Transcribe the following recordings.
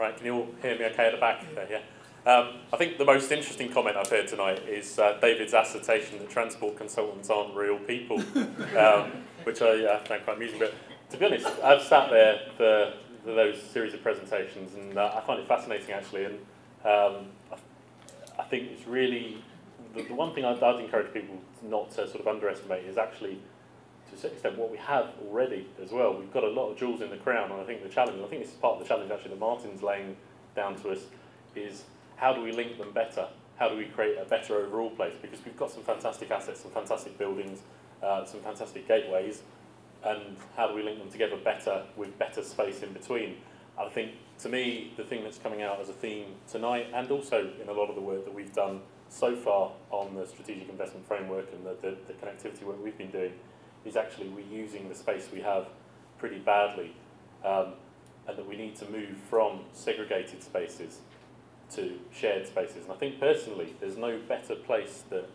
Right, can you all hear me okay at the back? Yeah. I think the most interesting comment I've heard tonight is David's assertion that transport consultants aren't real people, which I found quite amusing. But to be honest, I've sat there for those series of presentations, and I find it fascinating actually. And I think it's really the one thing I'd encourage people not to sort of underestimate is actually, to a certain extent, what we have already as well. We've got a lot of jewels in the crown, and I think the challenge, I think this is part of the challenge actually that Martin's laying down to us, is how do we link them better? How do we create a better overall place? Because we've got some fantastic assets, some fantastic buildings, some fantastic gateways, and how do we link them together better with better space in between? I think, to me, the thing that's coming out as a theme tonight, and also in a lot of the work that we've done so far on the strategic investment framework and the connectivity work we've been doing, is actually we're using the space we have pretty badly, and that we need to move from segregated spaces to shared spaces. And I think personally there's no better place that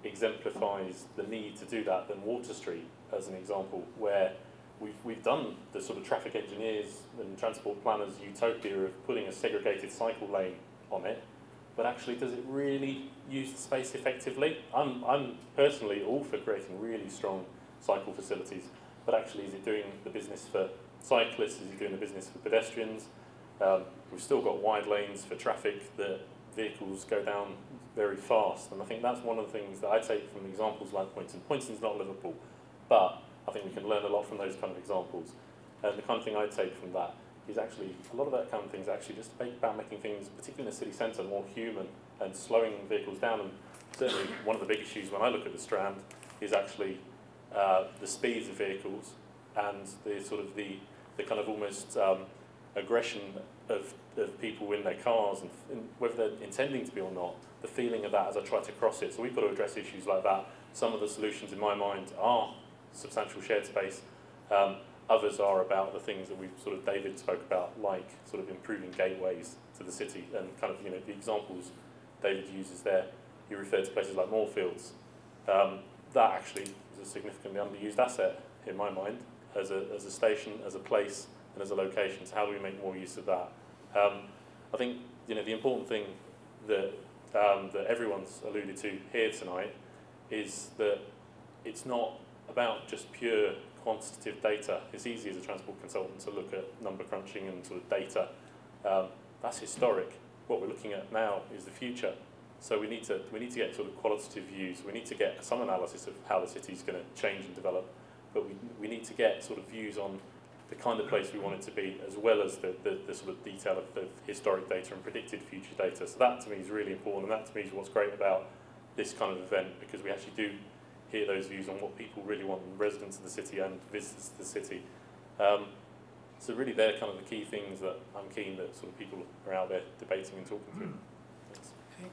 exemplifies the need to do that than Water Street as an example, where we've done the sort of traffic engineers and transport planners utopia of putting a segregated cycle lane on it, but actually does it really use the space effectively? I'm personally all for creating really strong cycle facilities, but actually is it doing the business for cyclists? Is it doing the business for pedestrians? We've still got wide lanes for traffic that vehicles go down very fast, and I think that's one of the things that I take from examples like Poynton. Poynton's not Liverpool, but I think we can learn a lot from those kind of examples. And the kind of thing I take from that is actually, a lot of that kind of thing is actually just about making things, particularly in the city centre, more human and slowing vehicles down. And certainly one of the big issues when I look at the Strand is actually the speeds of vehicles and the sort of the kind of almost aggression of people in their cars, and whether they're intending to be or not, the feeling of that as I try to cross it. So we've got to address issues like that. Some of the solutions in my mind are substantial shared space. Others are about the things that we've sort of, David spoke about, like sort of improving gateways to the city, and kind of, you know, the examples David uses there. You referred to places like Moorfields. That actually is a significantly underused asset in my mind as a station, as a place, and as a location. So how do we make more use of that? I think, you know, the important thing that that everyone's alluded to here tonight is that it's not about just pure quantitative data. It's easy as a transport consultant to look at number crunching and sort of data. That's historic. What we're looking at now is the future. So we need to get sort of qualitative views. We need to get some analysis of how the city's going to change and develop, but we need to get sort of views on the kind of place we want it to be, as well as the sort of detail of the historic data and predicted future data. So that to me is really important, and that to me is what's great about this kind of event, because we actually do hear those views on what people really want, residents of the city and visitors to the city. So really they're kind of the key things that I'm keen that sort of people are out there debating and talking through. Thanks. Okay.